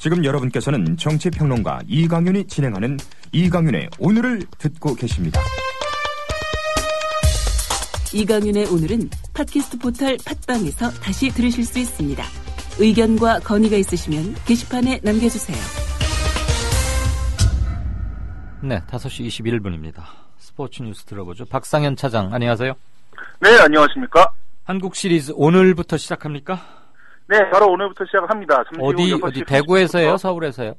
지금 여러분께서는 정치평론가 이강윤이 진행하는 이강윤의 오늘을 듣고 계십니다. 이강윤의 오늘은 팟캐스트 포털 팟빵에서 다시 들으실 수 있습니다. 의견과 건의가 있으시면 게시판에 남겨주세요. 네, 5시 21분입니다. 스포츠 뉴스 들어보죠. 박상현 차장, 안녕하세요. 네, 안녕하십니까. 한국 시리즈 오늘부터 시작합니까? 네, 바로 오늘부터 시작을 합니다. 어디 대구에서요? 서울에서요?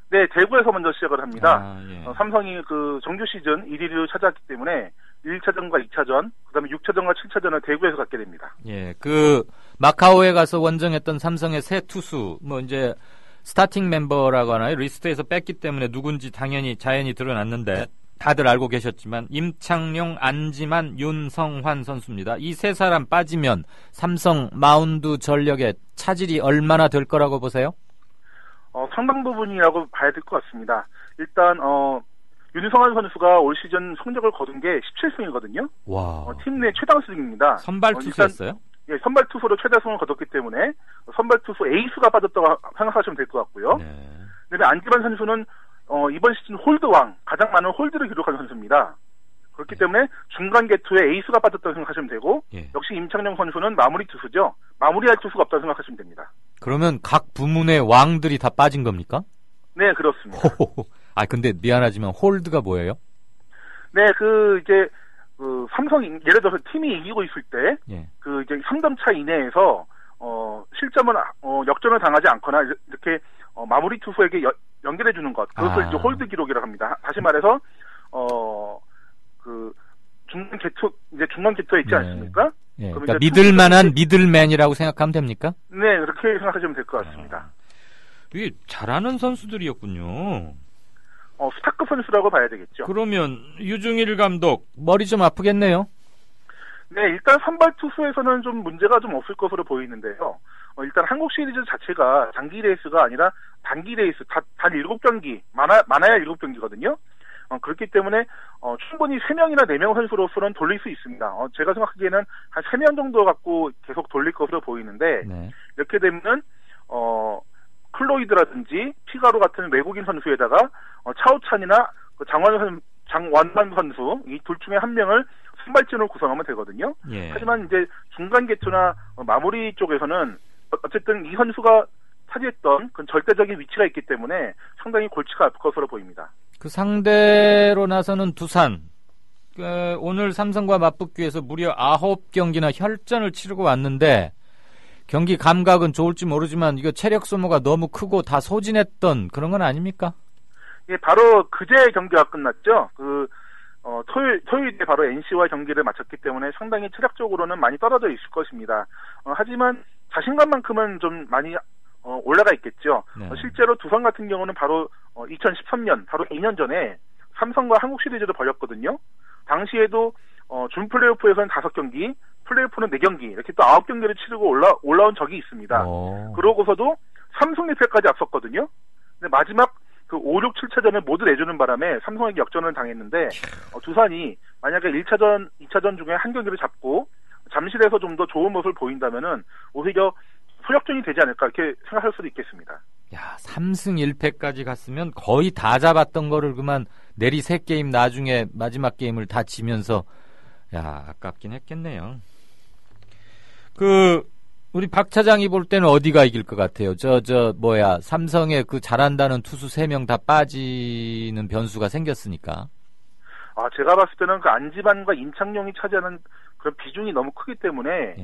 네, 대구에서 먼저 시작을 합니다. 아, 예. 삼성이 그 정규 시즌 1위를 차지했기 때문에 1차전과 2차전, 그다음에 6차전과 7차전을 대구에서 갖게 됩니다. 예, 그 마카오에 가서 원정했던 삼성의 새 투수, 이제 스타팅 멤버라고 하나요? 리스트에서 뺐기 때문에 누군지 당연히 자연히 드러났는데 다들 알고 계셨지만 임창용, 안지만, 윤성환 선수입니다. 이 세 사람 빠지면 삼성 마운드 전력의 차질이 얼마나 될 거라고 보세요? 상당 부분이라고 봐야 될 것 같습니다. 일단 윤성환 선수가 올 시즌 성적을 거둔 게 17승이거든요. 와. 팀 내 최다승입니다. 선발 투수였어요? 예, 선발 투수로 최다승을 거뒀기 때문에 선발 투수 에이스가 빠졌다고 생각하시면 될 것 같고요. 네. 그다음에 안지만 선수는 이번 시즌 홀드왕, 가장 많은 홀드를 기록한 선수입니다. 그렇기 때문에 중간 개투에 에이스가 빠졌다고 생각하시면 되고, 역시 임창용 선수는 마무리 투수죠. 마무리할 투수가 없다고 생각하시면 됩니다. 그러면 각 부문의 왕들이 다 빠진 겁니까? 네, 그렇습니다. 근데 미안하지만 홀드가 뭐예요? 네, 삼성이, 예를 들어서 팀이 이기고 있을 때, 이제 3점 차 이내에서, 실점은, 역전을 당하지 않거나, 이렇게, 마무리 투수에게 연결해주는 것. 그것을 이제 홀드 기록이라고 합니다. 다시 말해서, 중간 개투에 있지 않습니까? 예, 그러니까 믿을만한 미들맨이라고 생각하면 됩니까? 네, 그렇게 생각하시면 될 것 같습니다. 이게 잘하는 선수들이었군요. 스타급 선수라고 봐야 되겠죠. 그러면 유중일 감독 머리 좀 아프겠네요. 네, 일단 선발 투수에서는 좀 문제가 좀 없을 것으로 보이는데요. 일단 한국 시리즈 자체가 장기 레이스가 아니라 단기 레이스, 단 7경기, 많아야 7경기거든요. 그렇기 때문에 충분히 3명이나 4명 선수로서는 돌릴 수 있습니다. 제가 생각하기에는 한 3명 정도 갖고 계속 돌릴 것으로 보이는데, 이렇게 되면은 클로이드라든지 피가로 같은 외국인 선수에다가 차우찬이나 장완만 선수, 이 둘 중에 한 명을 선발진으로 구성하면 되거든요. 하지만 이제 중간 개투나 마무리 쪽에서는 어쨌든 이 선수가 차지했던 그 절대적인 위치가 있기 때문에 상당히 골치가 아플 것으로 보입니다. 그 상대로 나서는 두산. 오늘 삼성과 맞붙기 위해서 무려 9경기나 혈전을 치르고 왔는데 경기 감각은 좋을지 모르지만 이거 체력 소모가 너무 크고 다 소진했던 그런 건 아닙니까? 예, 바로 그제 경기가 끝났죠. 토요일에 바로 NC와 경기를 마쳤기 때문에 상당히 체력적으로는 많이 떨어져 있을 것입니다. 하지만 자신감만큼은 좀 많이 올라가 있겠죠. 실제로 두산 같은 경우는 바로 2013년, 바로 2년 전에 삼성과 한국 시리즈를 벌였거든요. 당시에도 준 플레이오프에서는 5경기, 플레이오프는 4경기, 이렇게 또 9경기를 치르고 올라온 적이 있습니다. 그러고서도 3승 1패까지 앞섰거든요. 근데 마지막 그 5, 6, 7차전을 모두 내주는 바람에 삼성에게 역전을 당했는데, 두산이 만약에 1차전, 2차전 중에 한 경기를 잡고 잠실에서 좀 더 좋은 모습을 보인다면은 오히려 소역전이 되지 않을까 이렇게 생각할 수도 있겠습니다. 야, 3승 1패까지 갔으면 거의 다 잡았던 거를 그만 내리 3게임 나중에 마지막 게임을 다 지면서 아깝긴 했겠네요. 우리 박 차장이 볼 때는 어디가 이길 것 같아요? 삼성의 그 잘한다는 투수 3명 다 빠지는 변수가 생겼으니까. 제가 봤을 때는 그 안지만과 임창용이 차지하는 그런 비중이 너무 크기 때문에,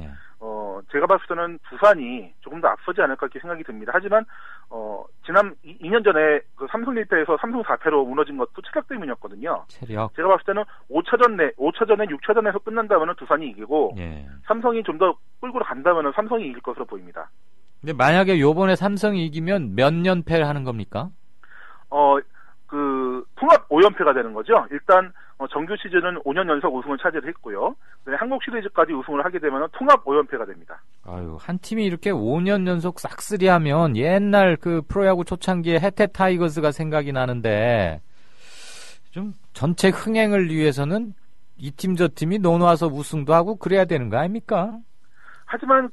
제가 봤을 때는 두산이 조금 더 앞서지 않을까 이렇게 생각이 듭니다. 하지만, 지난 2년 전에 그 삼성 1패에서 삼성 4패로 무너진 것도 체력 때문이었거든요. 체력? 제가 봤을 때는 5차전에 6차전에서 끝난다면 두산이 이기고, 삼성이 좀 더 끌고 간다면 삼성이 이길 것으로 보입니다. 근데 만약에 요번에 삼성이 이기면 몇 연패를 하는 겁니까? 통합 5연패가 되는 거죠. 일단 정규 시즌은 5년 연속 우승을 차지를 했고요. 한국 시리즈까지 우승을 하게 되면 통합 5연패가 됩니다. 한 팀이 이렇게 5년 연속 싹쓸이 하면 옛날 그 프로야구 초창기에 해태 타이거스가 생각이 나는데, 좀 전체 흥행을 위해서는 이 팀 저 팀이 논아서 우승도 하고 그래야 되는 거 아닙니까? 하지만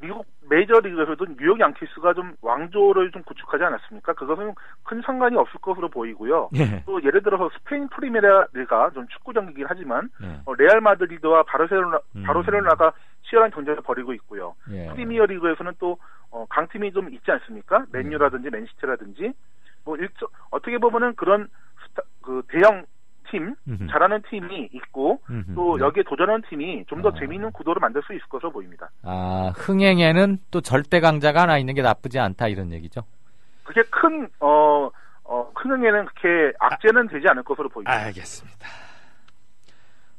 미국 메이저리그에서도 뉴욕 양키스가 좀 왕조를 좀 구축하지 않았습니까? 그것은 큰 상관이 없을 것으로 보이고요. 예. 또 예를 들어서 스페인 프리메라리가 좀 축구 경기이긴 하지만 예. 레알 마드리드와 바르셀로나가 치열한 경쟁을 벌이고 있고요. 예. 프리미어리그에서는 또 강팀이 좀 있지 않습니까? 맨유라든지 맨시티라든지 어떻게 보면은 그런 그 대형 팀, 잘하는 팀이 있고 또 여기에 도전하는 팀이 좀 더 재미있는 구도를 만들 수 있을 것으로 보입니다. 아, 흥행에는 또 절대 강자가 하나 있는 게 나쁘지 않다 이런 얘기죠. 그게 큰 흥행에는 그렇게 악재는 되지 않을 것으로 보입니다. 알겠습니다.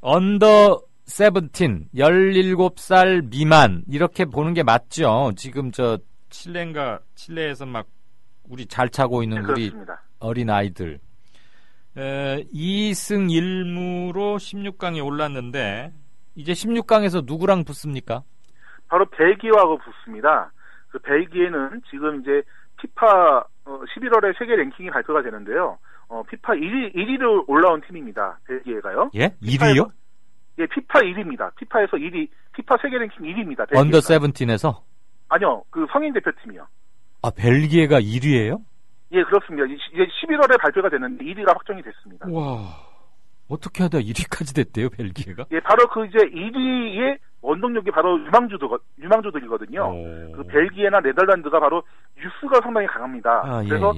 언더 17, 17살 미만 이렇게 보는 게 맞죠? 지금 저 칠레에서 막 우리 잘 차고 있는 네, 우리 그렇습니다. 어린 아이들 2승 1무로 16강에 올랐는데 이제 16강에서 누구랑 붙습니까? 바로 벨기에하고 붙습니다. 그 벨기에는 지금 이제 피파 11월에 세계 랭킹이 발표가 되는데요. 피파 1위로 올라온 팀입니다. 벨기에가요. 예? 1위요? 예, 피파 1위입니다. 피파에서 1위, 피파 세계 랭킹 1위입니다. 벨기에가. 언더 17에서? 아니요, 그 성인 대표팀이요. 아, 벨기에가 1위예요? 예, 그렇습니다. 이제 11월에 발표가 됐는데 1위가 확정이 됐습니다. 와, 어떻게 하다 1위까지 됐대요, 벨기에가? 예, 바로 그 이제 1위의 원동력이 바로 유망주들이거든요. 그 벨기에나 네덜란드가 바로 유스가 상당히 강합니다. 아, 그래서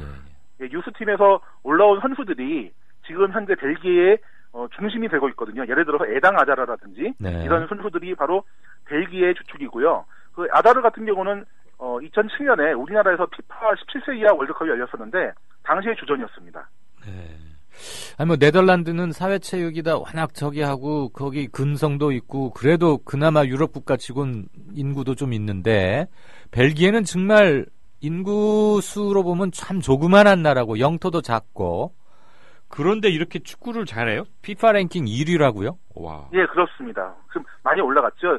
유스팀에서 올라온 선수들이 지금 현재 벨기에의 중심이 되고 있거든요. 예를 들어서 에당 아자라라든지 네. 이런 선수들이 바로 벨기에의 주축이고요. 그 아자르 같은 경우는 2007년에 우리나라에서 피파 17세 이하 월드컵이 열렸었는데 당시의 주전이었습니다. 네. 아니 뭐 네덜란드는 사회체육이다 워낙 저기 하고 거기 근성도 있고 그래도 그나마 유럽 국가치곤 인구도 좀 있는데 벨기에는 정말 인구 수로 보면 참 조그만한 나라고 영토도 작고 그런데 이렇게 축구를 잘해요? 피파 랭킹 1위라고요? 와. 예, 그렇습니다. 좀 많이 올라갔죠.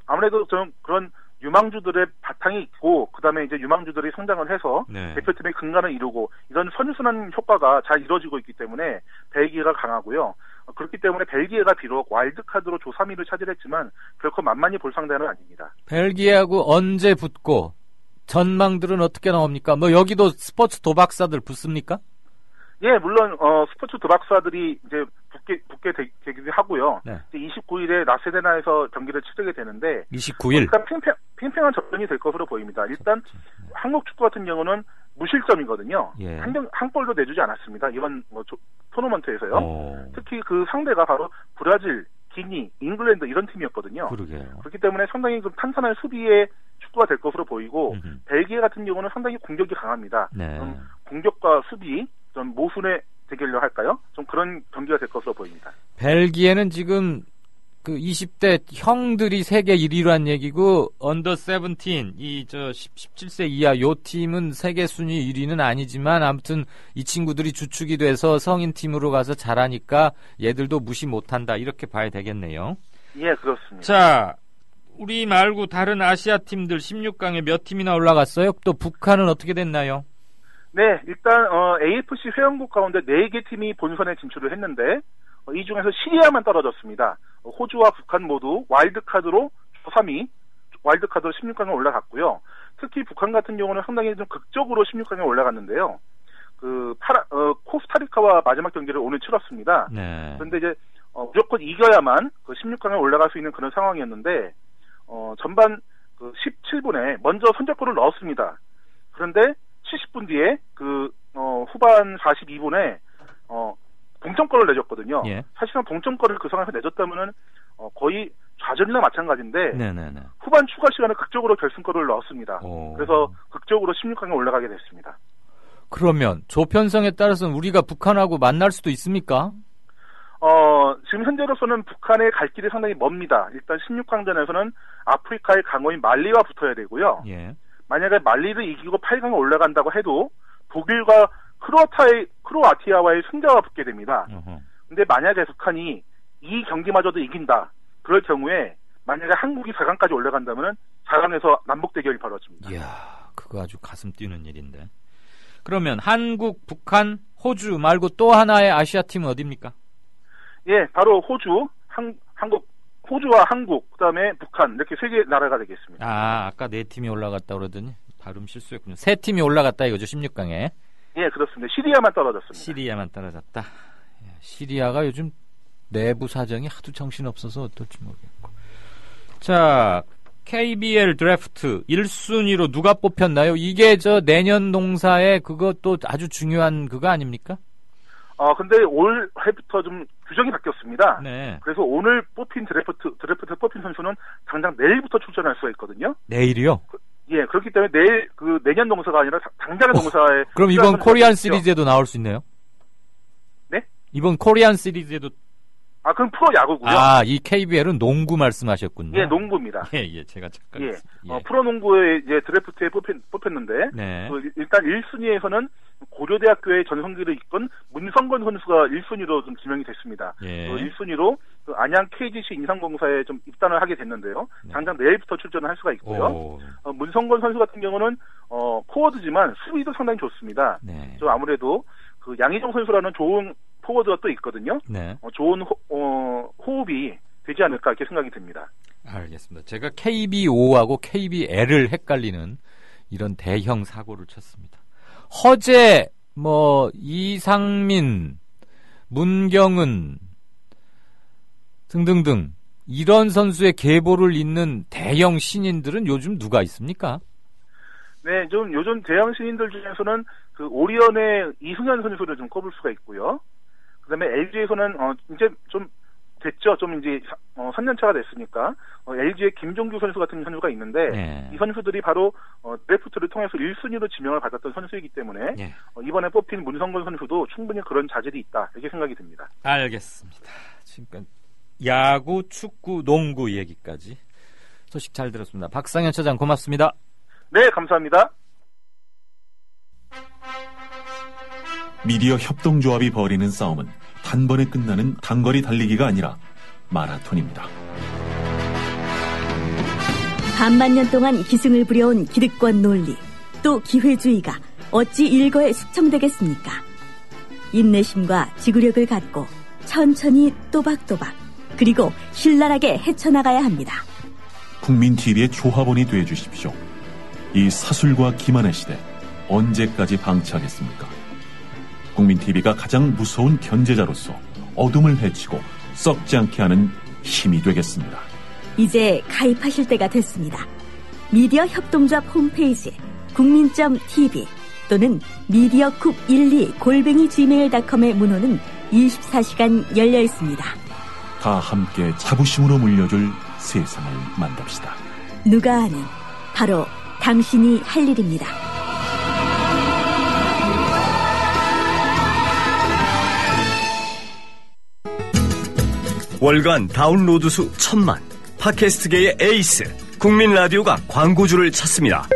아무래도 좀 그런 유망주들의 바탕이 있고 그다음에 이제 유망주들이 성장을 해서 네. 대표팀의 근간을 이루고 이런 선순환 효과가 잘 이루어지고 있기 때문에 벨기에가 강하고요. 그렇기 때문에 벨기에가 비록 와일드카드로 조 3위를 차지했지만 결코 만만히 볼 상대는 아닙니다. 벨기에하고 언제 붙고 전망들은 어떻게 나옵니까? 뭐 여기도 스포츠 도박사들 붙습니까? 예, 물론 스포츠 도박사들이 이제 붙게 되기도 하고요. 네. 29일에 라세데나에서 경기를 치르게 되는데 29일. 일단 팽팽한 접전이 될 것으로 보입니다. 일단 한국 축구 같은 경우는 무실점이거든요. 예. 한 골도 내주지 않았습니다. 이번 토너먼트에서요. 특히 그 상대가 바로 브라질, 기니, 잉글랜드 이런 팀이었거든요. 그러게요. 그렇기 때문에 상당히 좀 탄탄한 수비의 축구가 될 것으로 보이고 벨기에 같은 경우는 상당히 공격이 강합니다. 네. 공격과 수비 좀 모순의 대결로 할까요? 좀 그런 경기가 될 것으로 보입니다. 벨기에는 지금 그 20대 형들이 세계 1위란 얘기고 언더 17 17세 이하 요 팀은 세계 순위 1위는 아니지만 아무튼 이 친구들이 주축이 돼서 성인 팀으로 가서 잘하니까 얘들도 무시 못한다 이렇게 봐야 되겠네요. 예, 그렇습니다. 자, 우리 말고 다른 아시아 팀들 16강에 몇 팀이나 올라갔어요? 또 북한은 어떻게 됐나요? 네, 일단 AFC 회원국 가운데 4개 팀이 본선에 진출을 했는데 이 중에서 시리아만 떨어졌습니다. 호주와 북한 모두 와일드카드로 3위, 와일드카드로 16강에 올라갔고요. 특히 북한 같은 경우는 상당히 좀 극적으로 16강에 올라갔는데요. 코스타리카와 마지막 경기를 오늘 치렀습니다. 네. 그런데 이제 무조건 이겨야만 그 16강에 올라갈 수 있는 그런 상황이었는데 전반 17분에 먼저 선제골을 넣었습니다. 그런데 70분 뒤에 후반 42분에 동점골을 내줬거든요. 예. 사실은 동점골을 그 상황에서 내줬다면은 거의 좌절이나 마찬가지인데 네네네. 후반 추가 시간에 극적으로 결승골을 넣었습니다. 오. 그래서 극적으로 16강에 올라가게 됐습니다. 그러면 조편성에 따라서는 우리가 북한하고 만날 수도 있습니까? 지금 현재로서는 북한의 갈 길이 상당히 멉니다. 일단 16강전에서는 아프리카의 강호인 말리와 붙어야 되고요. 예. 만약에 말리를 이기고 8강에 올라간다고 해도 독일과 크로아티아와의 승자와 붙게 됩니다. 근데 만약에 북한이 이 경기마저도 이긴다. 그럴 경우에 만약에 한국이 4강까지 올라간다면 4강에서 남북 대결이 벌어집니다. 이야, 그거 아주 가슴 뛰는 일인데. 그러면 한국, 북한, 호주 말고 또 하나의 아시아 팀은 어디입니까? 예, 바로 호주, 한국 호주와 한국, 그다음에 북한 이렇게 3개 나라가 되겠습니다. 아까 4팀이 올라갔다 그러더니 발음 실수했군요. 3팀이 올라갔다 이거죠, 16강에. 예, 그렇습니다. 시리아만 떨어졌습니다. 시리아만 떨어졌다. 시리아가 요즘 내부 사정이 하도 정신없어서 어떨지 모르겠고. 자, KBL 드래프트 1순위로 누가 뽑혔나요? 이게 내년 농사에 그것도 아주 중요한 그거 아닙니까? 근데 올해부터 좀 규정이 바뀌었습니다. 네. 그래서 오늘 뽑힌 드래프트 뽑힌 선수는 당장 내일부터 출전할 수가 있거든요. 내일이요? 예, 그렇기 때문에 내일 내년 농사가 아니라 당장의 농사에. 그럼 이번 코리안 시리즈에도 나올 수 있네요? 네? 이번 코리안 시리즈에도. 그럼 프로 야구고요. 이 KBL은 농구 말씀하셨군요. 예, 농구입니다. 예, 제가 착각했습니다. 예. 프로 농구에 이제 드래프트에 뽑혔는데, 네. 일단 1순위에서는 고려대학교의 전성기를 이끈 문성건 선수가 1순위로 좀 지명이 됐습니다. 예. 1순위로 안양 KGC 인삼공사에 좀 입단을 하게 됐는데요. 네. 당장 내일부터 출전을 할 수가 있고요. 문성건 선수 같은 경우는 포워드지만 수비도 상당히 좋습니다. 네. 좀 아무래도 양희종 선수라는 좋은 포워드가 또 있거든요. 네. 좋은 호흡이 되지 않을까 이렇게 생각이 듭니다. 알겠습니다. 제가 KBO하고 KBL을 헷갈리는 이런 대형 사고를 쳤습니다. 허재, 이상민, 문경은 등등등 이런 선수의 계보를 잇는 대형 신인들은 요즘 누가 있습니까? 네, 좀 요즘 대형 신인들 중에서는 오리온의 이승현 선수를 좀 꼽을 수가 있고요. 그다음에 LG에서는 이제 좀 됐죠. 좀 이제 3년차가 됐으니까 LG의 김종규 선수 같은 선수가 있는데 네. 이 선수들이 바로 드래프트를 통해서 1순위로 지명을 받았던 선수이기 때문에 네. 이번에 뽑힌 문성건 선수도 충분히 그런 자질이 있다 이렇게 생각이 듭니다. 알겠습니다. 지금까지 야구, 축구, 농구 얘기까지 소식 잘 들었습니다. 박상현 차장 고맙습니다. 네, 감사합니다. 미디어 협동조합이 벌이는 싸움은 단번에 끝나는 단거리 달리기가 아니라 마라톤입니다. 반만 년 동안 기승을 부려온 기득권 논리, 또 기회주의가 어찌 일거에 숙청되겠습니까? 인내심과 지구력을 갖고 천천히 또박또박 그리고 신랄하게 헤쳐나가야 합니다. 국민TV의 조합원이 되어주십시오. 이 사술과 기만의 시대 언제까지 방치하겠습니까? 국민TV가 가장 무서운 견제자로서 어둠을 헤치고 썩지 않게 하는 힘이 되겠습니다. 이제 가입하실 때가 됐습니다. 미디어 협동조합 홈페이지 국민.tv 또는 mediacoup12@gmail.com의 문호는 24시간 열려 있습니다. 다 함께 자부심으로 물려줄 세상을 만듭시다. 누가 아는 바로 당신이 할 일입니다. 월간 다운로드 수 1000만, 팟캐스트계의 에이스 국민 라디오가 광고주를 찾습니다.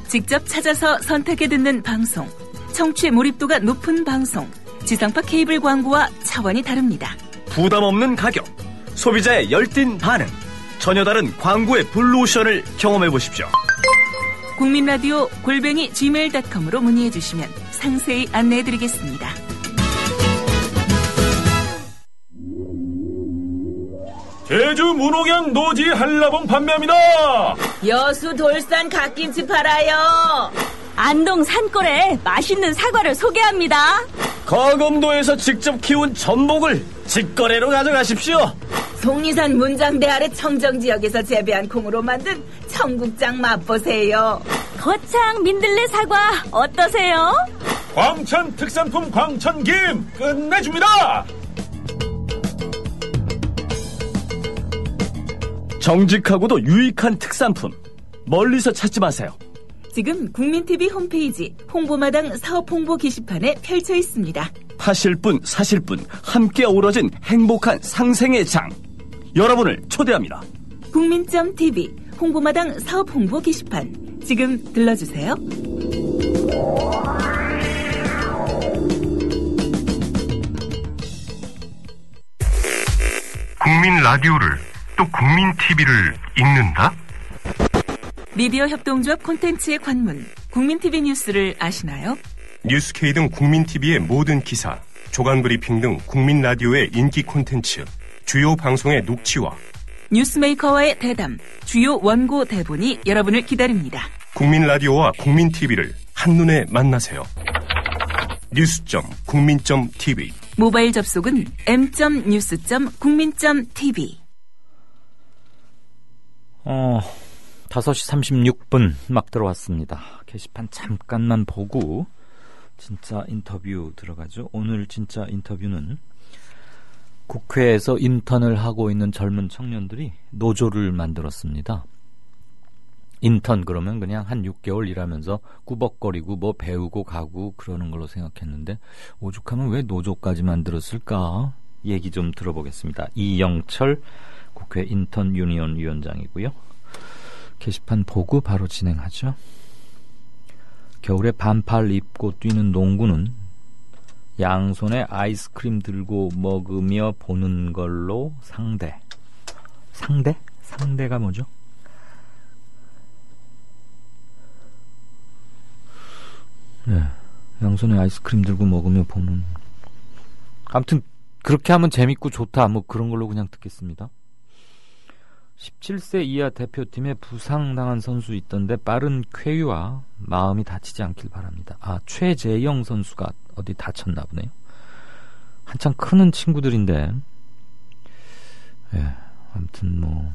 직접 찾아서 선택해 듣는 방송, 청취 몰입도가 높은 방송, 지상파 케이블 광고와 차원이 다릅니다. 부담 없는 가격, 소비자의 열띤 반응, 전혀 다른 광고의 블루오션을 경험해 보십시오. 국민라디오 @gmail.com으로 문의해 주시면 상세히 안내해 드리겠습니다. 제주 문옥양 노지 한라봉 판매합니다. 여수 돌산 갓김치 팔아요. 안동 산골에 맛있는 사과를 소개합니다. 거금도에서 직접 키운 전복을 직거래로 가져가십시오. 속리산 문장대 아래 청정지역에서 재배한 콩으로 만든 청국장 맛보세요. 거창 민들레 사과 어떠세요? 광천 특산품 광천김 끝내줍니다. 정직하고도 유익한 특산품, 멀리서 찾지 마세요. 지금 국민TV 홈페이지 홍보마당 사업 홍보 게시판에 펼쳐 있습니다. 파실 분, 사실 분, 함께 어우러진 행복한 상생의 장. 여러분을 초대합니다. 국민.tv 홍보마당 사업 홍보 게시판 지금 들러주세요. 국민 라디오를 또 국민 TV를 읽는다? 미디어 협동조합 콘텐츠의 관문 국민TV 뉴스를 아시나요? 뉴스K 등 국민 TV의 모든 기사, 조간 브리핑 등 국민 라디오의 인기 콘텐츠, 주요 방송의 녹취와 뉴스메이커와의 대담, 주요 원고 대본이 여러분을 기다립니다. 국민 라디오와 국민 TV를 한눈에 만나세요. news.국민.tv 모바일 접속은 m.news.국민.tv. 5시 36분 막 들어왔습니다. 게시판 잠깐만 보고 진짜 인터뷰 들어가죠. 오늘 진짜 인터뷰는 국회에서 인턴을 하고 있는 젊은 청년들이 노조를 만들었습니다. 인턴 그러면 그냥 한 6개월 일하면서 꾸벅거리고 뭐 배우고 가고 그러는 걸로 생각했는데 오죽하면 왜 노조까지 만들었을까? 얘기 좀 들어보겠습니다. 이영철 국회 인턴 유니온 위원장이고요. 게시판 보고 바로 진행하죠. 겨울에 반팔 입고 뛰는 농구는 양손에 아이스크림 들고 먹으며 보는 걸로 상대? 상대가 뭐죠? 네, 양손에 아이스크림 들고 먹으며 보는. 아무튼 그렇게 하면 재밌고 좋다. 뭐 그런 걸로 그냥 듣겠습니다. 17세 이하 대표팀에 부상당한 선수 있던데 빠른 쾌유와 마음이 다치지 않길 바랍니다. 최재영 선수가 어디 다쳤나 보네요. 한창 크는 친구들인데 아무튼 뭐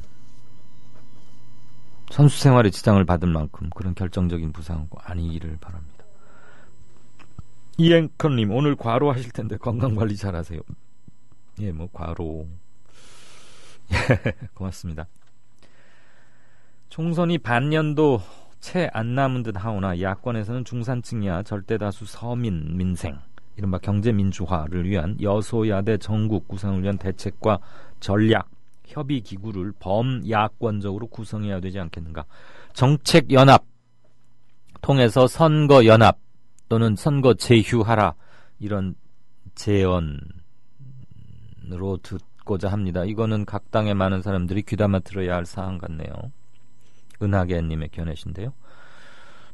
선수 생활에 지장을 받을 만큼 그런 결정적인 부상은 아니기를 바랍니다. 이앵커님 오늘 과로 하실 텐데 건강관리 잘하세요. 뭐 과로 고맙습니다. 총선이 반년도 채 안 남은 듯 하오나 야권에서는 중산층이야 절대다수 서민, 민생, 이른바 경제민주화를 위한 여소야대 전국 구성을 위한 대책과 전략, 협의기구를 범야권적으로 구성해야 되지 않겠는가. 정책연합 통해서 선거연합 또는 선거 제휴하라, 이런 제언으로 듣고자 합니다. 이거는 각 당의 많은 사람들이 귀담아 들어야 할 사항 같네요. 은하계님의 견해신데요.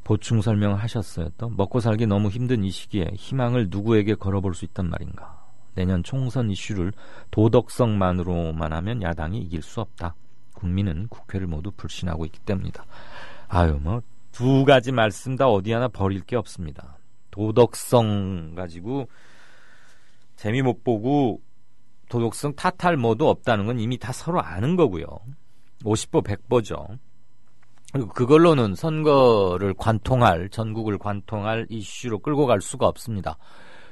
보충 설명하셨어요. 또 먹고 살기 너무 힘든 이 시기에 희망을 누구에게 걸어볼 수 있단 말인가. 내년 총선 이슈를 도덕성만으로만 하면 야당이 이길 수 없다. 국민은 국회를 모두 불신하고 있기 때문이다. 뭐 두 가지 말씀 다 어디 하나 버릴 게 없습니다. 도덕성 가지고 재미 못 보고 도덕성 탓할 뭐도 없다는 건 이미 다 서로 아는 거고요. 50보 100보죠. 그리고 그걸로는 선거를 관통할, 전국을 관통할 이슈로 끌고 갈 수가 없습니다.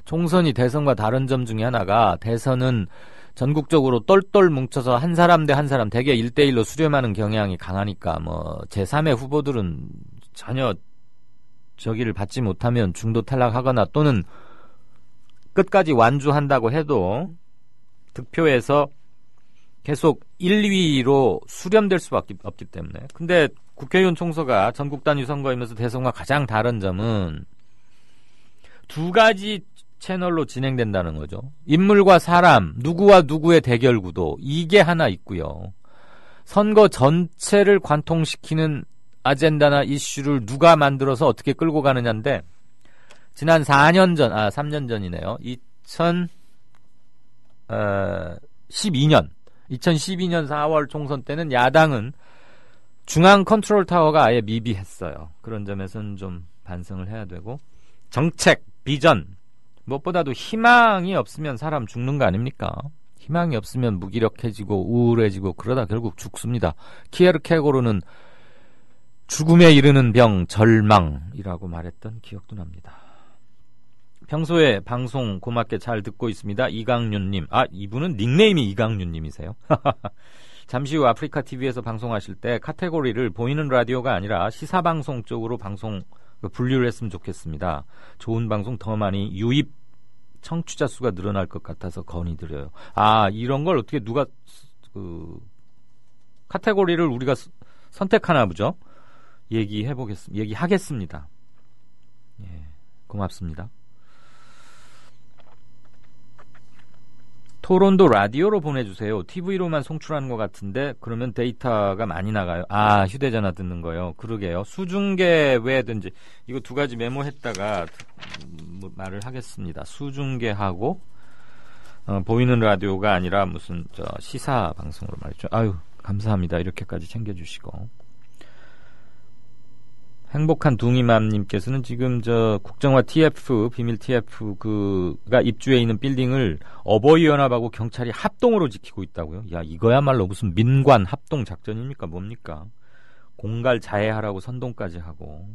총선이 대선과 다른 점 중에 하나가, 대선은 전국적으로 똘똘 뭉쳐서 한 사람 대 한 사람 대개 1대1로 수렴하는 경향이 강하니까 뭐 제3의 후보들은 전혀 저기를 받지 못하면 중도 탈락하거나 또는 끝까지 완주한다고 해도 득표에서 계속 1, 2위로 수렴될 수밖에 없기 때문에. 근데 국회의원 총서가 전국 단위 선거이면서 대선과 가장 다른 점은 두 가지 채널로 진행된다는 거죠. 인물과 사람, 누구와 누구의 대결 구도, 이게 하나 있고요. 선거 전체를 관통시키는 아젠다나 이슈를 누가 만들어서 어떻게 끌고 가느냐인데, 지난 4년 전, 3년 전이네요. 2012년 4월 총선 때는 야당은 중앙 컨트롤 타워가 아예 미비했어요. 그런 점에서는 좀 반성을 해야 되고, 정책, 비전, 무엇보다도 희망이 없으면 사람 죽는 거 아닙니까? 희망이 없으면 무기력해지고 우울해지고 그러다 결국 죽습니다. 키에르케고르는 죽음에 이르는 병, 절망이라고 말했던 기억도 납니다. 평소에 방송 고맙게 잘 듣고 있습니다. 이강윤님. 이분은 닉네임이 이강윤님이세요. 잠시 후 아프리카 TV에서 방송하실 때 카테고리를 보이는 라디오가 아니라 시사방송 쪽으로 분류를 했으면 좋겠습니다. 좋은 방송 더 많이 유입 청취자 수가 늘어날 것 같아서 건의드려요. 이런 걸 어떻게 누가 카테고리를 우리가 선택하나 보죠. 얘기하겠습니다. 고맙습니다. 토론도 라디오로 보내주세요. TV로만 송출하는 것 같은데 그러면 데이터가 많이 나가요. 휴대전화 듣는 거요. 그러게요. 수중계 외든지 이거 두 가지 메모했다가 말을 하겠습니다. 수중계하고 보이는 라디오가 아니라 무슨 시사 방송으로 말이죠. 감사합니다. 이렇게까지 챙겨주시고. 행복한 둥이맘님께서는 지금 저 국정화 TF, 비밀 TF가 입주해 있는 빌딩을 어버이연합하고 경찰이 합동으로 지키고 있다고요? 야, 이거야말로 무슨 민관 합동 작전입니까? 뭡니까? 공갈 자해하라고 선동까지 하고.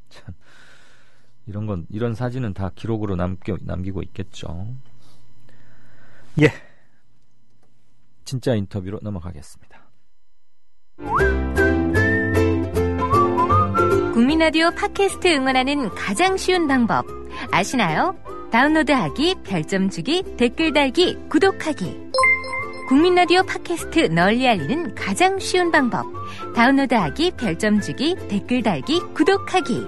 참, 이런 사진은 다 기록으로 남기고 있겠죠. 예. 진짜 인터뷰로 넘어가겠습니다. 국민라디오 팟캐스트 응원하는 가장 쉬운 방법 아시나요? 다운로드하기, 별점 주기, 댓글 달기, 구독하기. 국민라디오 팟캐스트 널리 알리는 가장 쉬운 방법. 다운로드하기, 별점 주기, 댓글 달기, 구독하기.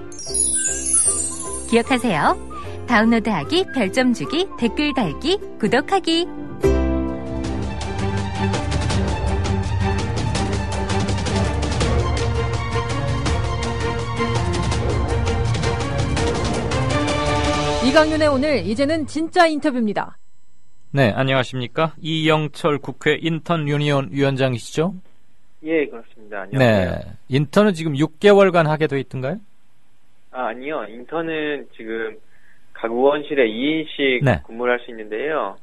기억하세요. 다운로드하기, 별점 주기, 댓글 달기, 구독하기. 이강윤의 오늘, 이제는 진짜 인터뷰입니다. 네, 안녕하십니까? 이영철 국회 인턴 유니온 위원장이시죠? 예, 그렇습니다. 안녕하세요. 네, 인턴은 지금 6개월간 하게 돼 있던가요? 아니요. 인턴은 지금 각 의원실에 2인씩 네. 근무를 할 수 있는데요.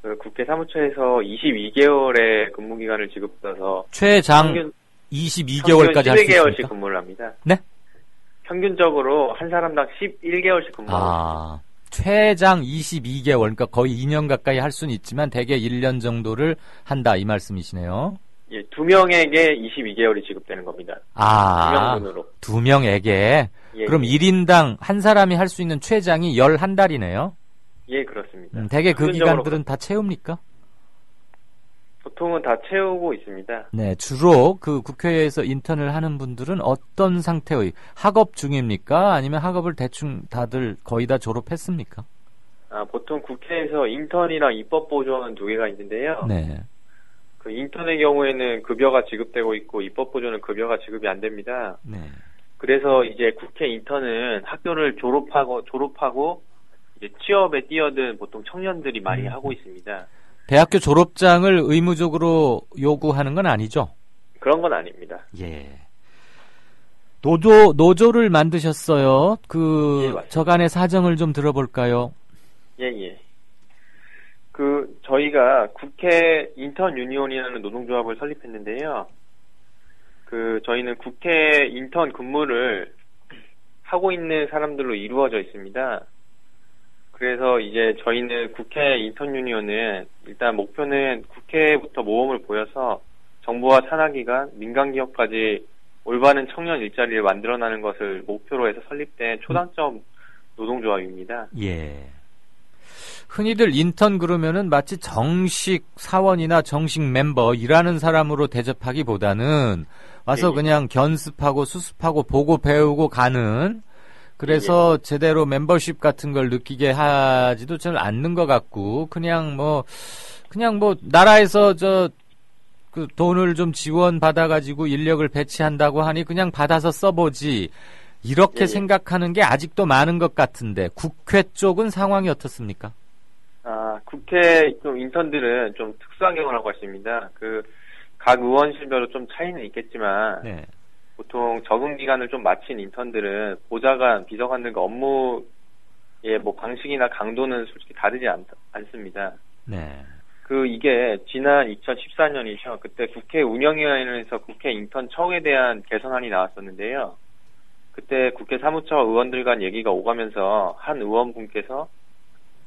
그 국회 사무처에서 22개월의 근무 기간을 지급받아서 최장 22개월까지 할 수 있습니까? 11개월씩 근무를 합니다. 네? 평균적으로 한 사람당 11개월씩 근무합니다. 최장 22개월, 그러니까 거의 2년 가까이 할 수는 있지만 대개 1년 정도를 한다 이 말씀이시네요. 예, 2명에게 22개월이 지급되는 겁니다. 2명분으로. 2명에게? 예, 그럼 예. 1인당 한 사람이 할 수 있는 최장이 11달이네요? 예, 그렇습니다. 대개 그 기간들은 다 채웁니까? 보통은 다 채우고 있습니다. 네, 주로 그 국회에서 인턴을 하는 분들은 어떤 상태의 학업 중입니까? 아니면 학업을 대충 다들 거의 다 졸업했습니까? 보통 국회에서 인턴이랑 입법보조는 두 개가 있는데요. 네. 그 인턴의 경우에는 급여가 지급되고 있고 입법보조는 급여가 지급이 안 됩니다. 네. 그래서 이제 국회 인턴은 학교를 졸업하고 이제 취업에 뛰어든 보통 청년들이 많이 하고 있습니다. 대학교 졸업장을 의무적으로 요구하는 건 아니죠? 그런 건 아닙니다. 예. 노조를 만드셨어요. 예, 저간의 사정을 좀 들어볼까요? 예. 저희가 국회 인턴 유니온이라는 노동조합을 설립했는데요. 저희는 국회 인턴 근무를 하고 있는 사람들로 이루어져 있습니다. 그래서 이제 저희는 국회 인턴 유니온은 일단 목표는 국회부터 모험을 보여서 정부와 산하기관, 민간기업까지 올바른 청년 일자리를 만들어내는 것을 목표로 해서 설립된 초당적 노동조합입니다. 예. 흔히들 인턴 그러면은 마치 정식 사원이나 정식 멤버 일하는 사람으로 대접하기보다는 와서 그냥 견습하고 수습하고 보고 배우고 가는 그래서 제대로 멤버십 같은 걸 느끼게 하지도 잘 않는 것 같고 그냥 뭐 나라에서 그 돈을 좀 지원 받아가지고 인력을 배치한다고 하니 그냥 받아서 써보지 이렇게 생각하는 게 아직도 많은 것 같은데 국회 쪽은 상황이 어떻습니까? 국회 좀 인턴들은 좀 특수한 경우라고 하십니다. 각 의원실별로 좀 차이는 있겠지만 네. 보통 적응 기간을 좀 마친 인턴들은 보좌관, 비서관들과 업무의 뭐 방식이나 강도는 솔직히 다르지 않습니다. 네. 이게 지난 2014년이죠. 그때 국회 운영위원회에서 국회 인턴 처우에 대한 개선안이 나왔었는데요. 그때 국회 사무처 의원들 간 얘기가 오가면서 한 의원분께서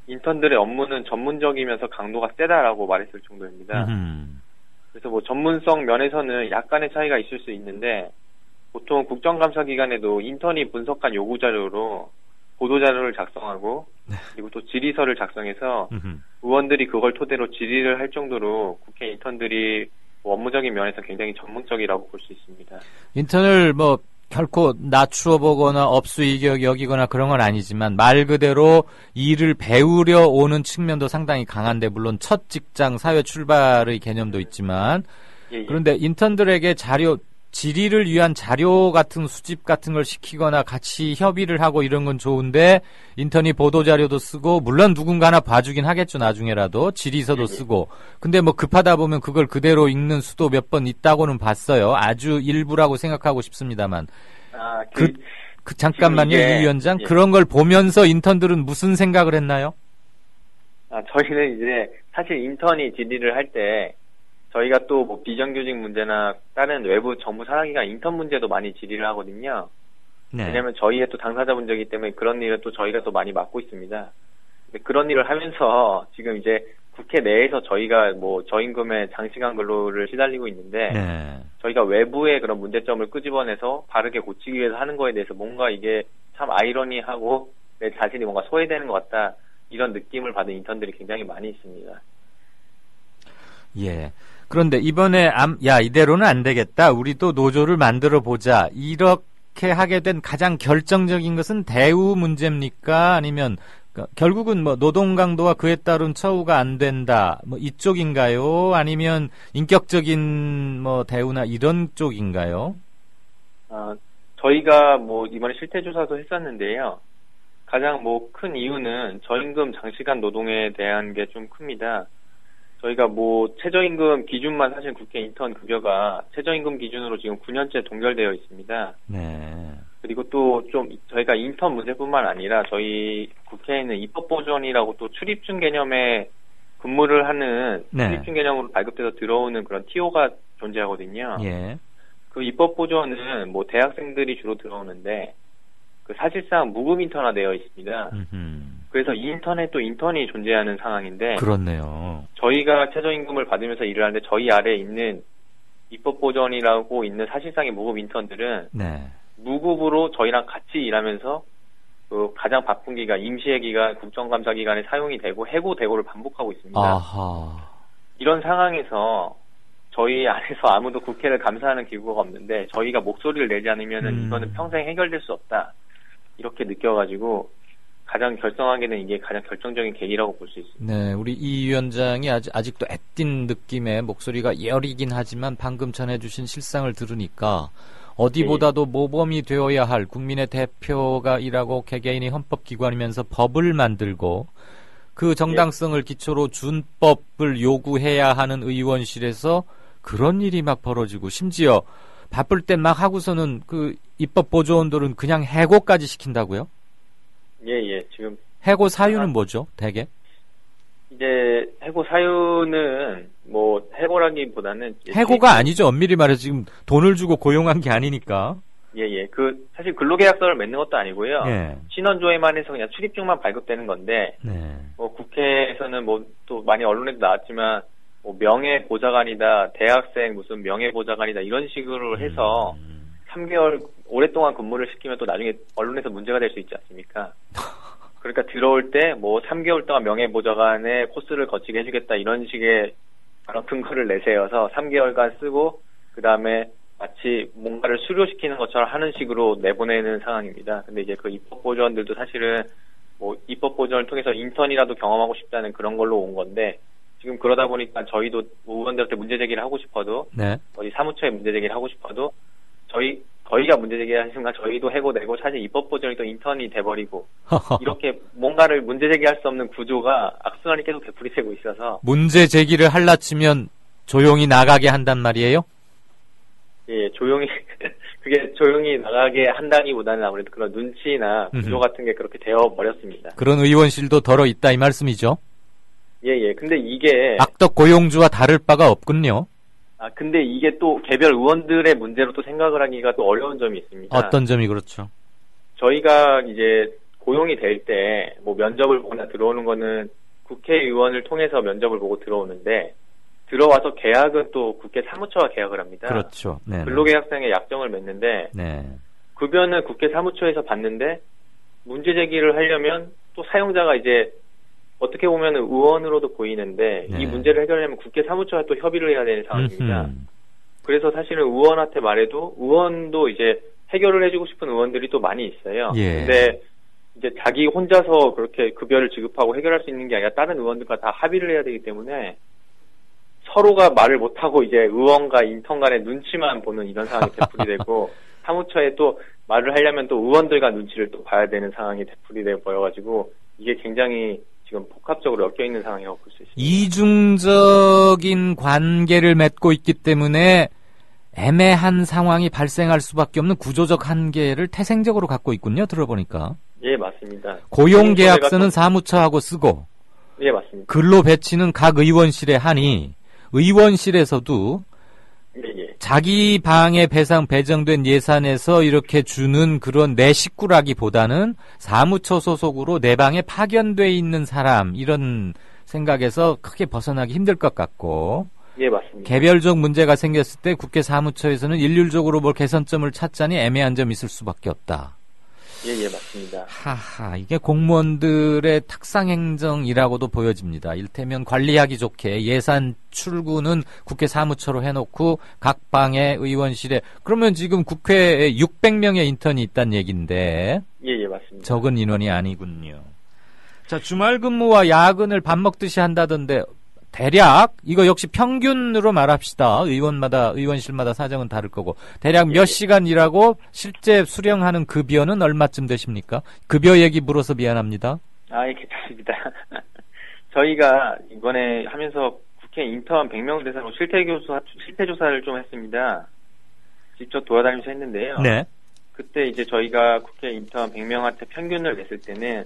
인턴들의 업무는 전문적이면서 강도가 세다라고 말했을 정도입니다. 그래서 뭐 전문성 면에서는 약간의 차이가 있을 수 있는데 보통 국정감사 기간에도 인턴이 분석한 요구 자료로 보도 자료를 작성하고 그리고 또 질의서를 작성해서 의원들이 그걸 토대로 질의를 할 정도로 국회 인턴들이 업무적인 면에서 굉장히 전문적이라고 볼 수 있습니다. 인턴을 뭐 결코 낮추어 보거나 업수이격 여기거나 그런 건 아니지만 말 그대로 일을 배우려 오는 측면도 상당히 강한데 물론 첫 직장 사회 출발의 개념도 있지만 그런데 인턴들에게 질의를 위한 자료 같은 수집 같은 걸 시키거나 같이 협의를 하고 이런 건 좋은데 인턴이 보도자료도 쓰고 물론 누군가 하나 봐주긴 하겠죠. 나중에라도 질의서도 쓰고. 근데 뭐 급하다 보면 그걸 그대로 읽는 수도 몇 번 있다고는 봤어요. 아주 일부라고 생각하고 싶습니다만. 잠깐만요. 이 위원장. 그런 걸 보면서 인턴들은 무슨 생각을 했나요? 저희는 이제 사실 인턴이 질의를 할 때 저희가 또 뭐 비정규직 문제나 다른 외부 정부 산하기관 인턴 문제도 많이 질의를 하거든요. 네. 왜냐하면 저희의 또 당사자 문제이기 때문에 그런 일을 또 저희가 또 많이 맡고 있습니다. 근데 그런 일을 하면서 지금 이제 국회 내에서 저희가 뭐 저임금의 장시간 근로를 시달리고 있는데 네. 저희가 외부의 그런 문제점을 끄집어내서 바르게 고치기 위해서 하는 거에 대해서 뭔가 이게 참 아이러니하고 내 자신이 뭔가 소외되는 것 같다 이런 느낌을 받은 인턴들이 굉장히 많이 있습니다. 예. 그런데 이번에 이대로는 안 되겠다. 우리도 노조를 만들어 보자. 이렇게 하게 된 가장 결정적인 것은 대우 문제입니까? 아니면 결국은 뭐 노동 강도와 그에 따른 처우가 안 된다. 뭐 이쪽인가요? 아니면 인격적인 뭐 대우나 이런 쪽인가요? 저희가 뭐 이번에 실태 조사도 했었는데요. 가장 뭐 큰 이유는 저임금 장시간 노동에 대한 게 좀 큽니다. 저희가 뭐 최저임금 기준만 사실 국회 인턴 급여가 최저임금 기준으로 지금 9년째 동결되어 있습니다. 네. 그리고 또 좀 저희가 인턴 문제뿐만 아니라 저희 국회에는 입법보전이라고 또 출입증 개념의 근무를 하는 출입증 개념으로 발급돼서 들어오는 그런 TO가 존재하거든요. 예. 그 입법보전은 뭐 대학생들이 주로 들어오는데 그 사실상 무급 인턴화되어 있습니다. 그래서 이 인턴에 또 인턴이 존재하는 상황인데 그렇네요. 저희가 최저임금을 받으면서 일을 하는데 저희 아래에 있는 입법보전이라고 있는 사실상의 무급 인턴들은 네. 무급으로 저희랑 같이 일하면서 그 가장 바쁜 기간, 임시의 기간, 국정감사 기간에 사용이 되고 해고대고를 반복하고 있습니다. 아하. 이런 상황에서 저희 안에서 아무도 국회를 감사하는 기구가 없는데 저희가 목소리를 내지 않으면은 이거는 평생 해결될 수 없다. 이렇게 느껴가지고 가장 결정하게는 이게 가장 결정적인 계기라고 볼 수 있습니다. 네, 우리 이 위원장이 아직도 애띤 느낌의 목소리가 여리긴 하지만 방금 전해주신 실상을 들으니까 어디보다도 모범이 되어야 할 국민의 대표가 일하고 개개인이 헌법기관이면서 법을 만들고 그 정당성을 기초로 준법을 요구해야 하는 의원실에서 그런 일이 막 벌어지고 심지어 바쁠 때 막 하고서는 그 입법 보조원들은 그냥 해고까지 시킨다고요? 예. 지금 해고 사유는 뭐죠? 대개? 이제 해고 사유는 뭐 해고라기보다는 해고가 아니죠. 엄밀히 말해서 지금 돈을 주고 고용한 게 아니니까. 예. 그 사실 근로계약서를 맺는 것도 아니고요. 예. 신원조회만 해서 그냥 출입증만 발급되는 건데. 네. 뭐 국회에서는 뭐 또 많이 언론에도 나왔지만 뭐 명예보좌관이다, 대학생 무슨 명예보좌관이다 이런 식으로 해서 3개월 오랫동안 근무를 시키면 또 나중에 언론에서 문제가 될 수 있지 않습니까? 그러니까 들어올 때 뭐 3개월 동안 명예보좌관의 코스를 거치게 해주겠다 이런 식의 그런 근거를 내세워서 3개월간 쓰고 그 다음에 마치 뭔가를 수료시키는 것처럼 하는 식으로 내보내는 상황입니다. 근데 이제 그 입법보조원들도 사실은 뭐 입법보조원을 통해서 인턴이라도 경험하고 싶다는 그런 걸로 온 건데 지금 그러다 보니까 저희도 의원들한테 문제제기를 하고 싶어도 네. 어디 사무처에 문제제기를 하고 싶어도 저희가 문제제기하는 순간 저희도 해고되고 사실 입법보전이 또 인턴이 돼버리고 이렇게 뭔가를 문제제기할 수 없는 구조가 악순환이 계속 되풀이되고 있어서 문제제기를 할라 치면 조용히 나가게 한단 말이에요? 예, 그게 조용히 나가게 한다기보다는 아무래도 그런 눈치나 구조 같은 게 그렇게 되어버렸습니다. 그런 의원실도 덜어 있다 이 말씀이죠? 예. 근데 이게 악덕 고용주와 다를 바가 없군요. 근데 이게 또 개별 의원들의 문제로 또 생각을 하기가 또 어려운 점이 있습니다. 어떤 점이 그렇죠? 저희가 이제 고용이 될 때 뭐 면접을 보거나 들어오는 거는 국회의원을 통해서 면접을 보고 들어오는데 들어와서 계약은 또 국회 사무처와 계약을 합니다. 그렇죠. 네네. 근로계약상의 약정을 맺는데 네. 급여는 국회 사무처에서 받는데 문제 제기를 하려면 또 사용자가 이제 어떻게 보면 의원으로도 보이는데 네. 이 문제를 해결하려면 국회 사무처와 또 협의를 해야 되는 상황입니다. 그래서 사실은 의원한테 말해도 의원도 이제 해결을 해주고 싶은 의원들이 또 많이 있어요. 예. 근데 이제 자기 혼자서 그렇게 급여를 지급하고 해결할 수 있는 게 아니라 다른 의원들과 다 합의를 해야 되기 때문에 서로가 말을 못하고 이제 의원과 인턴 간의 눈치만 보는 이런 상황이 되풀이 되고 사무처에 또 말을 하려면 또 의원들과 눈치를 또 봐야 되는 상황이 되풀이 되어 보여가지고 이게 굉장히 지금 복합적으로 엮여있는 상황이라고 볼 수 있습니다. 이중적인 관계를 맺고 있기 때문에 애매한 상황이 발생할 수밖에 없는 구조적 한계를 태생적으로 갖고 있군요. 들어보니까. 예, 맞습니다. 고용계약서는 사무처하고 쓰고 예, 맞습니다. 근로 배치는 각 의원실에 하니 의원실에서도 예. 자기 방에 배정된 예산에서 이렇게 주는 그런 내 식구라기보다는 사무처 소속으로 내 방에 파견돼 있는 사람 이런 생각에서 크게 벗어나기 힘들 것 같고 예, 맞습니다. 개별적 문제가 생겼을 때 국회 사무처에서는 일률적으로 뭘 개선점을 찾자니 애매한 점이 있을 수밖에 없다. 예, 맞습니다. 하하, 이게 공무원들의 탁상행정이라고도 보여집니다. 일테면 관리하기 좋게 예산 출구는 국회 사무처로 해놓고 각 방의 의원실에 그러면 지금 국회에 600명의 인턴이 있다는 얘기인데 예, 맞습니다. 적은 인원이 아니군요. 자, 주말 근무와 야근을 밥 먹듯이 한다던데 대략 이거 역시 평균으로 말합시다. 의원실마다 사정은 다를 거고 대략 몇 시간 일하고 실제 수령하는 급여는 얼마쯤 되십니까? 급여 얘기 물어서 미안합니다. 예, 괜찮습니다. 저희가 이번에 하면서 국회 인턴 100명 대상으로 실태조사를 좀 했습니다. 직접 돌아다니면서 했는데요. 네. 그때 이제 저희가 국회 인턴 100명한테 평균을 냈을 때는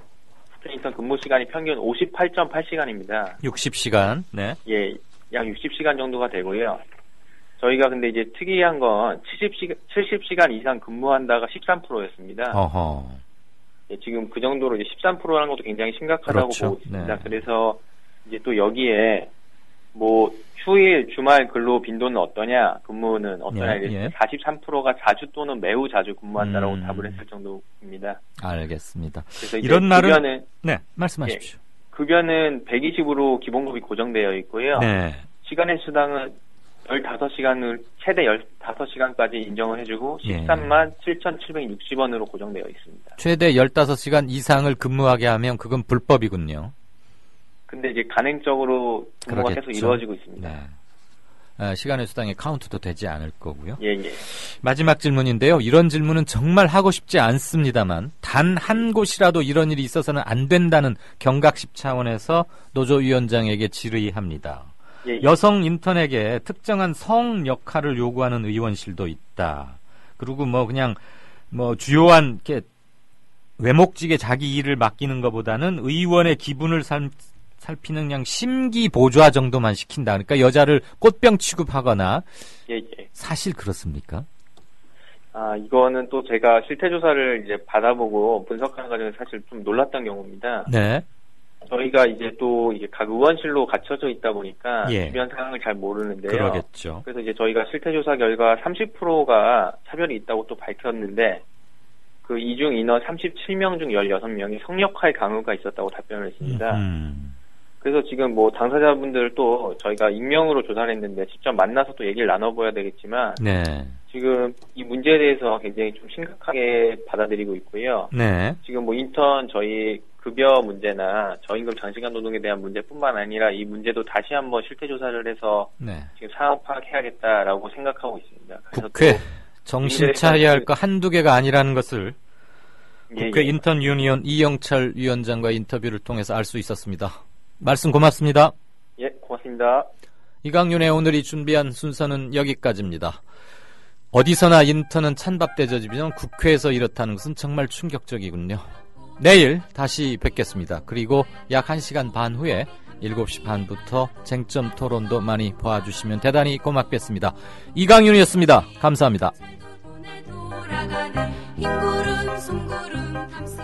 인턴 근무 시간이 평균 58.8시간입니다. 60시간, 네. 예, 약 60시간 정도가 되고요. 저희가 근데 이제 특이한 건 70시간 이상 근무한다가 13%였습니다. 어허. 예, 지금 그 정도로 이제 13%라는 것도 굉장히 심각하다고 그렇죠. 보고 있습니다. 네. 그래서 이제 또 여기에 뭐 휴일, 주말 근로 빈도는 어떠냐, 근무는 어떠냐, 예. 43%가 자주 또는 매우 자주 근무한다라고 답을 했을 정도입니다. 알겠습니다. 그래서 이제 이런 말은 급여는, 네, 말씀하십시오. 예, 급여는 120으로 기본급이 고정되어 있고요. 네. 시간의 수당은 15시간을 최대 15시간까지 인정을 해주고 13만 7,760원으로 고정되어 있습니다. 최대 15시간 이상을 근무하게 하면 그건 불법이군요. 근데 이제 간행적으로 근무가 그러겠죠. 계속 이루어지고 있습니다. 네. 시간의 수당에 카운트도 되지 않을 거고요. 예. 마지막 질문인데요. 이런 질문은 정말 하고 싶지 않습니다만 단 한 곳이라도 이런 일이 있어서는 안 된다는 경각심 차원에서 노조위원장에게 질의합니다. 예. 여성 인턴에게 특정한 성 역할을 요구하는 의원실도 있다. 그리고 그냥 주요한 이렇게 외목직에 자기 일을 맡기는 것보다는 의원의 기분을 살피는 그냥 심기 보좌 정도만 시킨다. 그러니까 여자를 꽃병 취급하거나. 예. 사실 그렇습니까? 이거는 또 제가 실태조사를 이제 받아보고 분석하는 과정에서 사실 좀 놀랐던 경우입니다. 네. 저희가 이제 또 이게 각 의원실로 갇혀져 있다 보니까 예. 주변 상황을 잘 모르는데요. 그러겠죠. 그래서 이제 저희가 실태조사 결과 30%가 차별이 있다고 또 밝혔는데 그 이중 인원 37명 중 16명이 성역할 강요가 있었다고 답변을 했습니다. 그래서 지금 당사자분들 또 저희가 익명으로 조사를 했는데 직접 만나서 또 얘기를 나눠봐야 되겠지만 네. 지금 이 문제에 대해서 굉장히 좀 심각하게 받아들이고 있고요. 네. 지금 인턴 저희 급여 문제나 저임금 장시간 노동에 대한 문제뿐만 아니라 이 문제도 다시 한번 실태조사를 해서 네. 지금 상황 파악해야겠다라고 생각하고 있습니다. 그래서 국회 정신 차려야 할 거 한두 개가 아니라는 것을 국회 예. 인턴 유니온 이영철 위원장과의 인터뷰를 통해서 알 수 있었습니다. 말씀 고맙습니다. 예, 고맙습니다. 이강윤의 오늘이 준비한 순서는 여기까지입니다. 어디서나 인턴은 찬밥 대접이지만 국회에서 이렇다는 것은 정말 충격적이군요. 내일 다시 뵙겠습니다. 그리고 약 1시간 반 후에 7시 반부터 쟁점 토론도 많이 봐주시면 대단히 고맙겠습니다. 이강윤이었습니다. 감사합니다. 흰 구름 송구름 탐스